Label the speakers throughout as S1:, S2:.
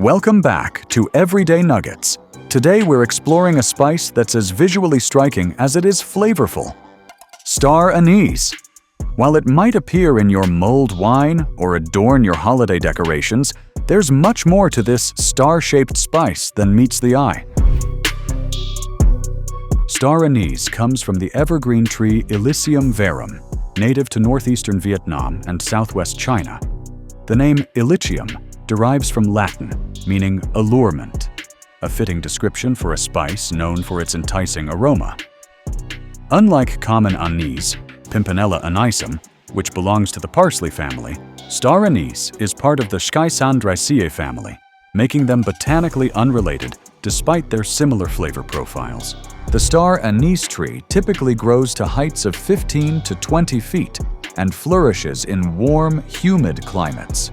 S1: Welcome back to Everyday Nuggets. Today we're exploring a spice that's as visually striking as it is flavorful. Star anise. While it might appear in your mulled wine or adorn your holiday decorations, there's much more to this star-shaped spice than meets the eye. Star anise comes from the evergreen tree Illicium verum, native to northeastern Vietnam and southwest China. The name Illicium derives from Latin, meaning allurement, a fitting description for a spice known for its enticing aroma. Unlike common anise, Pimpinella anisum, which belongs to the parsley family, star anise is part of the Schisandraceae family, making them botanically unrelated despite their similar flavor profiles. The star anise tree typically grows to heights of 15 to 20 feet and flourishes in warm, humid climates.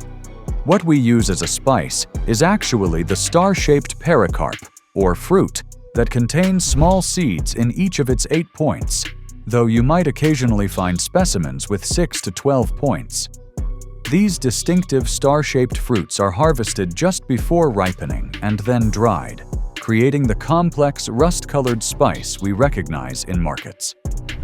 S1: What we use as a spice is actually the star-shaped pericarp, or fruit, that contains small seeds in each of its 8 points, though you might occasionally find specimens with 6 to 12 points. These distinctive star-shaped fruits are harvested just before ripening and then dried, creating the complex rust-colored spice we recognize in markets.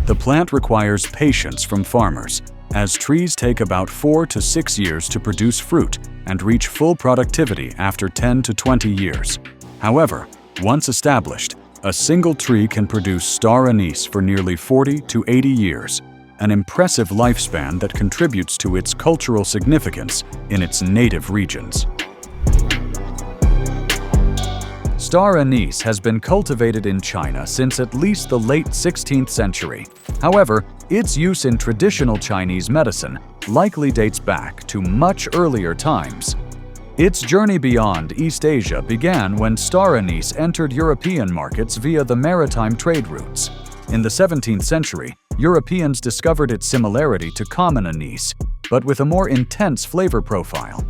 S1: The plant requires patience from farmers, as trees take about 4 to 6 years to produce fruit and reach full productivity after 10 to 20 years. However, once established, a single tree can produce star anise for nearly 40 to 80 years, an impressive lifespan that contributes to its cultural significance in its native regions. Star anise has been cultivated in China since at least the late 16th century. However, its use in traditional Chinese medicine likely dates back to much earlier times. Its journey beyond East Asia began when star anise entered European markets via the maritime trade routes. In the 17th century, Europeans discovered its similarity to common anise, but with a more intense flavor profile.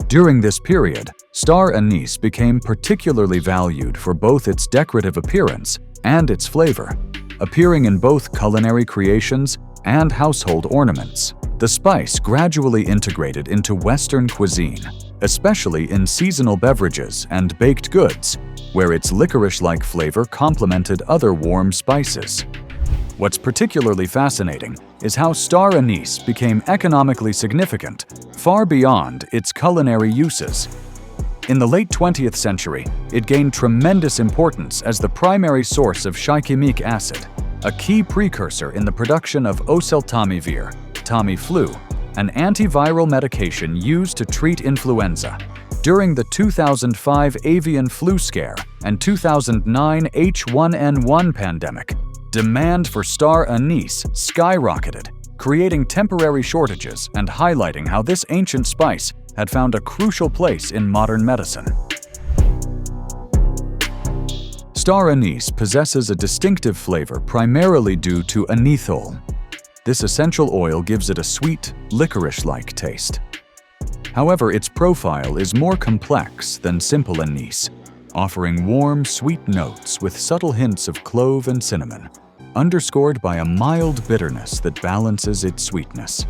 S1: During this period, star anise became particularly valued for both its decorative appearance and its flavor, appearing in both culinary creations and household ornaments. The spice gradually integrated into Western cuisine, especially in seasonal beverages and baked goods, where its licorice-like flavor complemented other warm spices. What's particularly fascinating is how star anise became economically significant, far beyond its culinary uses. In the late 20th century, it gained tremendous importance as the primary source of shikimic acid, a key precursor in the production of oseltamivir, Tamiflu, an antiviral medication used to treat influenza. During the 2005 avian flu scare and 2009 H1N1 pandemic, demand for star anise skyrocketed, creating temporary shortages and highlighting how this ancient spice had found a crucial place in modern medicine. Star anise possesses a distinctive flavor primarily due to anethole. This essential oil gives it a sweet, licorice-like taste. However, its profile is more complex than simple anise, offering warm, sweet notes with subtle hints of clove and cinnamon, underscored by a mild bitterness that balances its sweetness.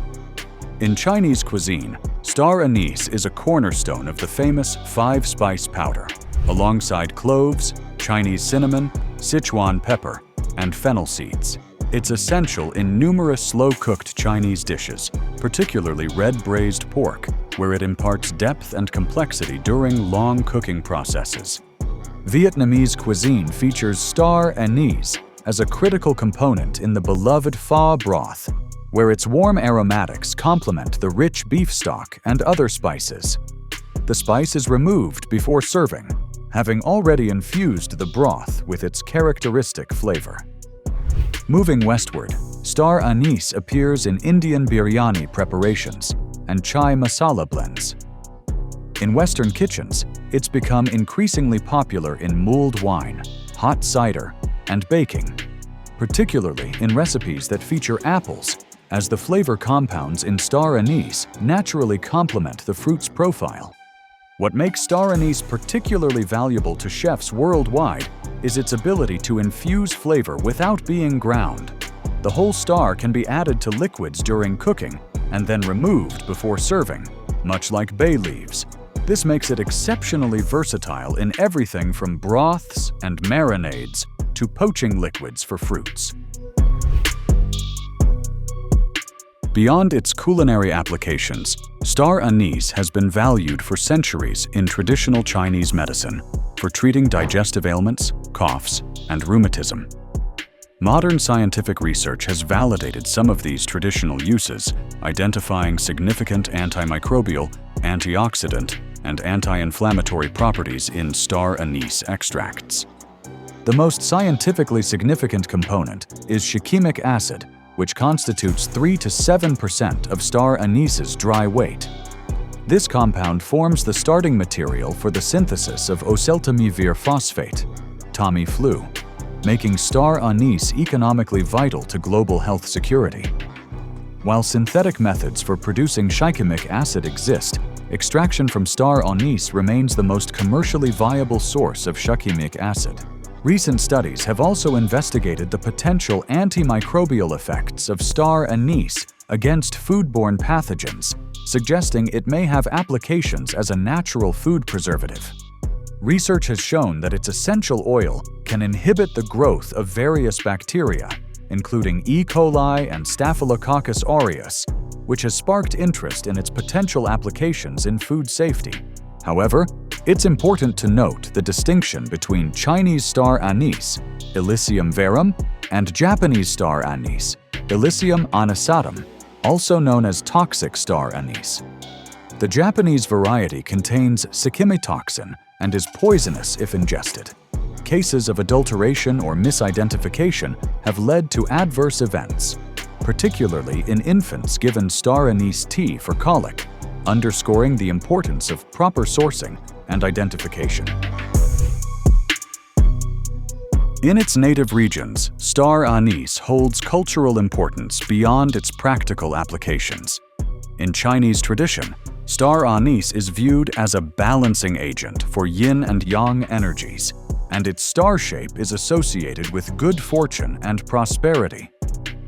S1: In Chinese cuisine, star anise is a cornerstone of the famous 5-spice powder, alongside cloves, Chinese cinnamon, Sichuan pepper, and fennel seeds. It's essential in numerous slow-cooked Chinese dishes, particularly red braised pork, where it imparts depth and complexity during long cooking processes. Vietnamese cuisine features star anise as a critical component in the beloved pho broth, where its warm aromatics complement the rich beef stock and other spices. The spice is removed before serving, having already infused the broth with its characteristic flavor. Moving westward, star anise appears in Indian biryani preparations and chai masala blends. In Western kitchens, it's become increasingly popular in mulled wine, hot cider, and baking, particularly in recipes that feature apples, as the flavor compounds in star anise naturally complement the fruit's profile. What makes star anise particularly valuable to chefs worldwide is its ability to infuse flavor without being ground. The whole star can be added to liquids during cooking and then removed before serving, much like bay leaves. This makes it exceptionally versatile in everything from broths and marinades to poaching liquids for fruits. Beyond its culinary applications, star anise has been valued for centuries in traditional Chinese medicine for treating digestive ailments, coughs, and rheumatism. Modern scientific research has validated some of these traditional uses, identifying significant antimicrobial, antioxidant, and anti-inflammatory properties in star anise extracts. The most scientifically significant component is shikimic acid, which constitutes 3 to 7% of star anise's dry weight. This compound forms the starting material for the synthesis of oseltamivir phosphate, Tamiflu, making star anise economically vital to global health security. While synthetic methods for producing shikimic acid exist, extraction from star anise remains the most commercially viable source of shikimic acid. Recent studies have also investigated the potential antimicrobial effects of star anise against foodborne pathogens, suggesting it may have applications as a natural food preservative. Research has shown that its essential oil can inhibit the growth of various bacteria, including E. coli and Staphylococcus aureus, which has sparked interest in its potential applications in food safety. However, it's important to note the distinction between Chinese star anise, Illicium verum, and Japanese star anise, Illicium anisatum, also known as toxic star anise. The Japanese variety contains shikimitoxin and is poisonous if ingested. Cases of adulteration or misidentification have led to adverse events, particularly in infants given star anise tea for colic, underscoring the importance of proper sourcing and identification. In its native regions, star anise holds cultural importance beyond its practical applications. In Chinese tradition, star anise is viewed as a balancing agent for yin and yang energies, and its star shape is associated with good fortune and prosperity.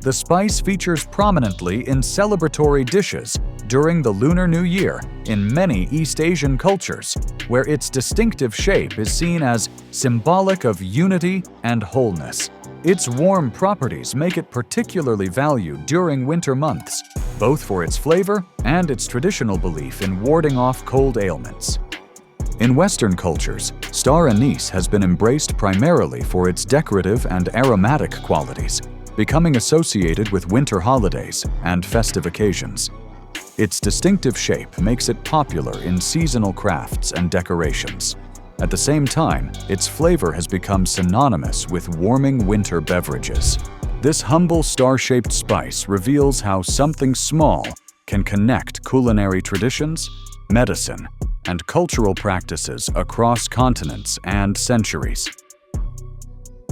S1: The spice features prominently in celebratory dishes during the Lunar New Year in many East Asian cultures, where its distinctive shape is seen as symbolic of unity and wholeness. Its warm properties make it particularly valued during winter months, both for its flavor and its traditional belief in warding off cold ailments. In Western cultures, star anise has been embraced primarily for its decorative and aromatic qualities, becoming associated with winter holidays and festive occasions. Its distinctive shape makes it popular in seasonal crafts and decorations. At the same time, its flavor has become synonymous with warming winter beverages. This humble star-shaped spice reveals how something small can connect culinary traditions, medicine, and cultural practices across continents and centuries.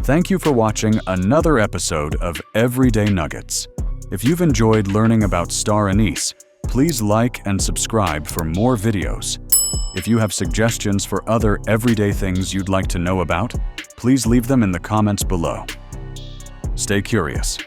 S1: Thank you for watching another episode of Everyday Nuggets. If you've enjoyed learning about star anise, please like and subscribe for more videos. If you have suggestions for other everyday things you'd like to know about, please leave them in the comments below. Stay curious.